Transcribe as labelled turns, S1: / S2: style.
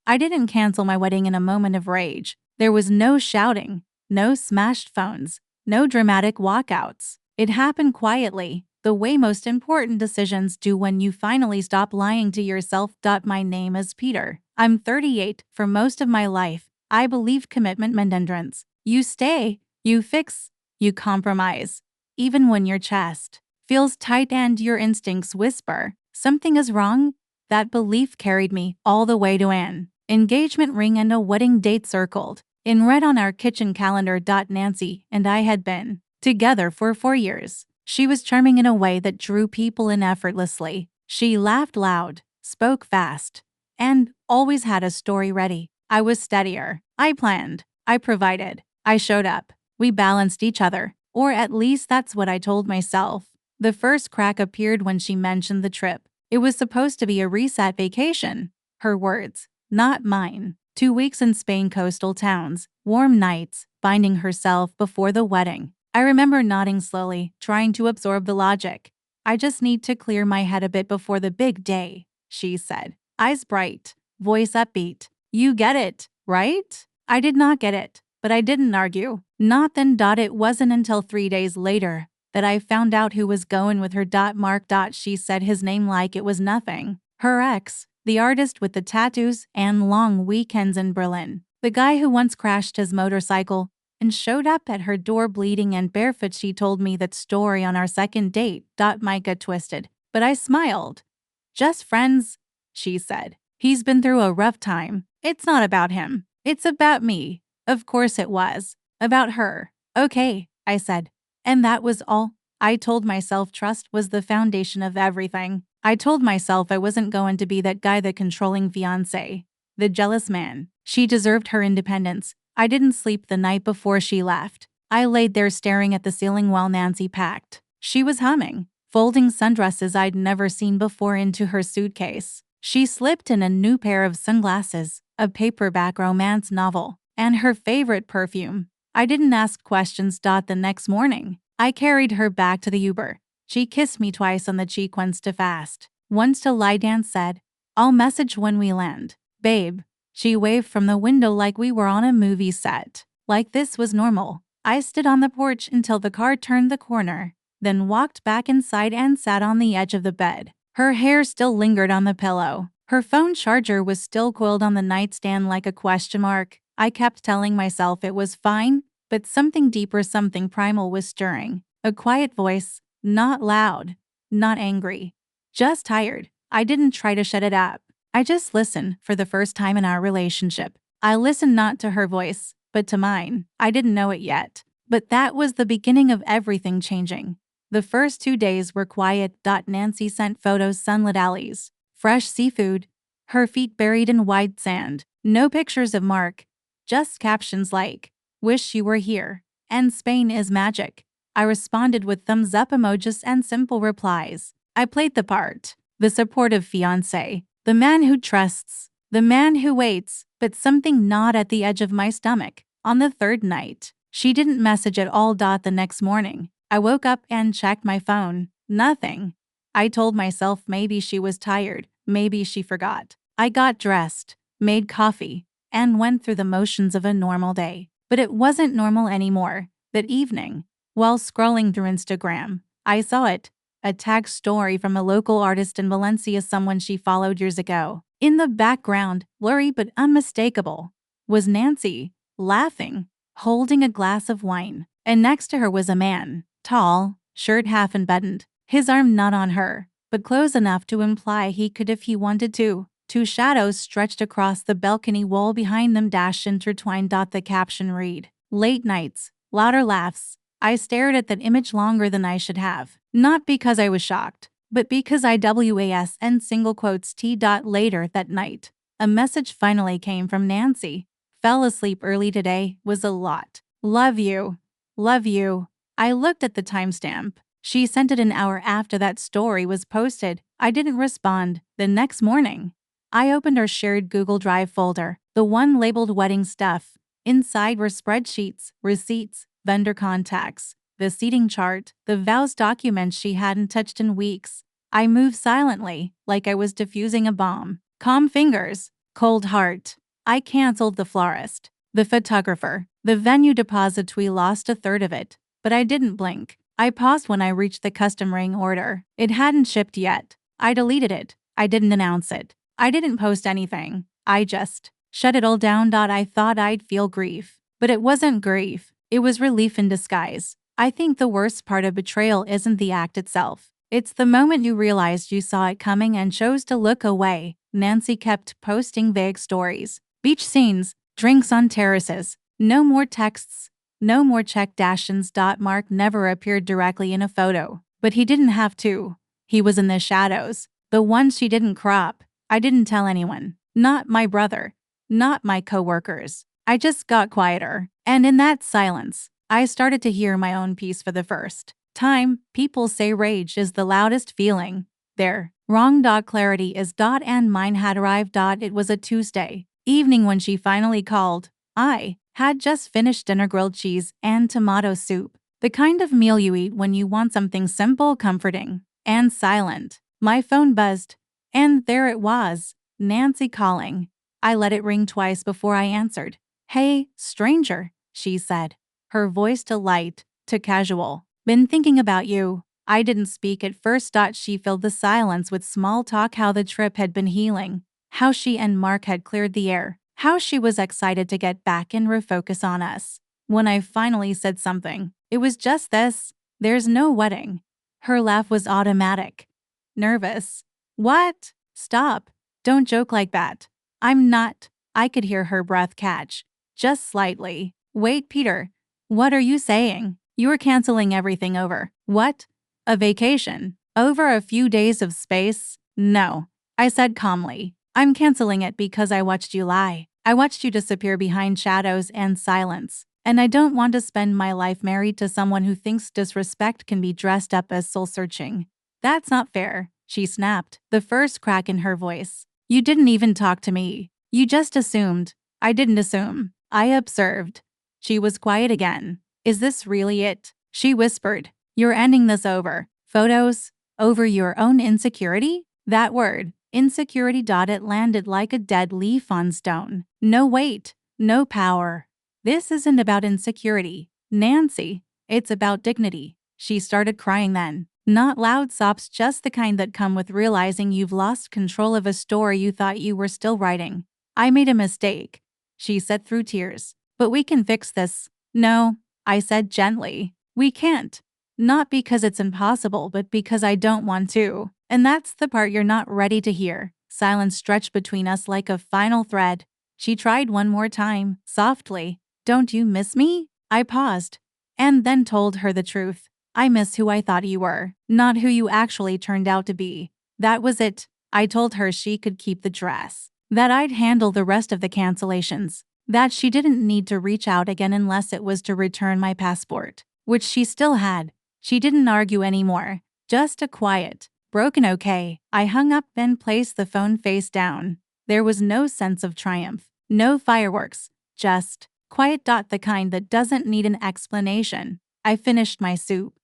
S1: I didn't cancel my wedding in a moment of rage. There was no shouting, no smashed phones, no dramatic walkouts. It happened quietly, the way most important decisions do when you finally stop lying to yourself. My name is Peter. I'm 38. For most of my life, I believed commitment meant endurance. You stay, you fix, you compromise. Even when your chest feels tight and your instincts whisper, something is wrong, that belief carried me all the way to an engagement ring and a wedding date circled in red on our kitchen calendar. Nancy and I had been together for 4 years. She was charming in a way that drew people in effortlessly. She laughed loud, spoke fast, and always had a story ready. I was steadier. I planned. I provided. I showed up. We balanced each other, or at least that's what I told myself. The first crack appeared when she mentioned the trip. It was supposed to be a reset vacation. Her words, not mine. 2 weeks in Spain, coastal towns, warm nights, finding herself before the wedding. I remember nodding slowly, trying to absorb the logic. I just need to clear my head a bit before the big day, she said. Eyes bright, voice upbeat. You get it, right? I did not get it, but I didn't argue. Not then. It wasn't until 3 days later that I found out who was going with her. Mark. She said his name like it was nothing. Her ex, the artist with the tattoos and long weekends in Berlin. The guy who once crashed his motorcycle and showed up at her door bleeding and barefoot. She told me that story on our second date. My gut twisted, but I smiled. Just friends, she said. He's been through a rough time. It's not about him. It's about me. Of course it was. About her. Okay, I said. And that was all. I told myself trust was the foundation of everything. I told myself I wasn't going to be that guy, the controlling fiancé, the jealous man. She deserved her independence. I didn't sleep the night before she left. I laid there staring at the ceiling while Nancy packed. She was humming, folding sundresses I'd never seen before into her suitcase. She slipped in a new pair of sunglasses, a paperback romance novel, and her favorite perfume. I didn't ask questions. The next morning, I carried her back to the Uber. She kissed me twice on the cheek, once to fast, once to lie down. Said, I'll message when we land. Babe. She waved from the window like we were on a movie set. Like this was normal. I stood on the porch until the car turned the corner, then walked back inside and sat on the edge of the bed. Her hair still lingered on the pillow. Her phone charger was still coiled on the nightstand like a question mark. I kept telling myself it was fine, but something deeper, something primal was stirring. A quiet voice, not loud, not angry, just tired. I didn't try to shut it up. I just listened. For the first time in our relationship, I listened not to her voice, but to mine. I didn't know it yet, but that was the beginning of everything changing. The first 2 days were quiet. Nancy sent photos, sunlit alleys, fresh seafood, her feet buried in white sand. No pictures of Mark, just captions like, wish you were here, and Spain is magic. I responded with thumbs up emojis and simple replies. I played the part, the supportive fiancé, the man who trusts, the man who waits, but something gnawed at the edge of my stomach. On the third night, she didn't message at all. The next morning, I woke up and checked my phone. Nothing. I told myself maybe she was tired, maybe she forgot. I got dressed, made coffee, and went through the motions of a normal day. But it wasn't normal anymore. That evening, while scrolling through Instagram, I saw it. A tag story from a local artist in Valencia, someone she followed years ago. In the background, blurry but unmistakable, was Nancy, laughing, holding a glass of wine. And next to her was a man, tall, shirt half unbuttoned, his arm not on her, but close enough to imply he could if he wanted to. 2 shadows stretched across the balcony wall behind them, intertwined. The caption read, late nights, louder laughs. I stared at that image longer than I should have. Not because I was shocked, but because I was and single quotes t. Later that night, a message finally came from Nancy. Fell asleep early today, was a lot. Love you. Love you. I looked at the timestamp. She sent it an hour after that story was posted. I didn't respond. The next morning, I opened our shared Google Drive folder, the one labeled wedding stuff. Inside were spreadsheets, receipts, vendor contacts, the seating chart, the vows documents she hadn't touched in weeks. I moved silently, like I was defusing a bomb. Calm fingers, Cold heart. I canceled the florist, the photographer, the venue deposit. We lost a third of it. But I didn't blink. I paused when I reached the custom ring order. It hadn't shipped yet. I deleted it. I didn't announce it. I didn't post anything. I just shut it all down. I thought I'd feel grief. But it wasn't grief. It was relief in disguise. I think the worst part of betrayal isn't the act itself. It's the moment you realized you saw it coming and chose to look away. Nancy kept posting vague stories. Beach scenes, drinks on terraces. No more texts. No more check dashins. Mark never appeared directly in a photo. But he didn't have to. He was in the shadows. The ones she didn't crop. I didn't tell anyone. Not my brother. Not my coworkers. I just got quieter. And in that silence, I started to hear my own piece for the first time. People say rage is the loudest feeling. They're wrong. Clarity is. And mine had arrived. It was a Tuesday evening when she finally called. I had just finished dinner, grilled cheese and tomato soup. The kind of meal you eat when you want something simple, comforting, and silent. My phone buzzed, and there it was, Nancy calling. I let it ring twice before I answered. "Hey, stranger," she said, her voice to light, to casual. "Been thinking about you." I didn't speak at first. She filled the silence with small talk, how the trip had been healing, how she and Mark had cleared the air, how she was excited to get back and refocus on us. When I finally said something, it was just this: "There's no wedding." Her laugh was automatic. Nervous. "What? Stop. Don't joke like that." "I'm not." I could hear her breath catch. Just slightly. "Wait, Peter. What are you saying? You're canceling everything over what? A vacation? Over a few days of space?" "No," I said calmly. "I'm canceling it because I watched you lie. I watched you disappear behind shadows and silence. And I don't want to spend my life married to someone who thinks disrespect can be dressed up as soul-searching." "That's not fair," she snapped, the first crack in her voice. "You didn't even talk to me. You just assumed." "I didn't assume. I observed." She was quiet again. "Is this really it?" she whispered. "You're ending this over photos? Over your own insecurity?" That word, insecurity. It landed like a dead leaf on stone. No weight, no power. "This isn't about insecurity, Nancy. It's about dignity." She started crying then. Not loud sobs, just the kind that come with realizing you've lost control of a story you thought you were still writing. "I made a mistake," she said through tears. "But we can fix this." "No," I said gently. "We can't. Not because it's impossible, but because I don't want to. And that's the part you're not ready to hear." Silence stretched between us like a final thread. She tried one more time, softly. "Don't you miss me?" I paused, and then told her the truth. "I miss who I thought you were, not who you actually turned out to be." That was it. I told her she could keep the dress, that I'd handle the rest of the cancellations, that she didn't need to reach out again unless it was to return my passport, which she still had. She didn't argue anymore, just a quiet, broken okay. I hung up, then placed the phone face down. There was no sense of triumph, no fireworks, just quiet. The kind that doesn't need an explanation. I finished my soup.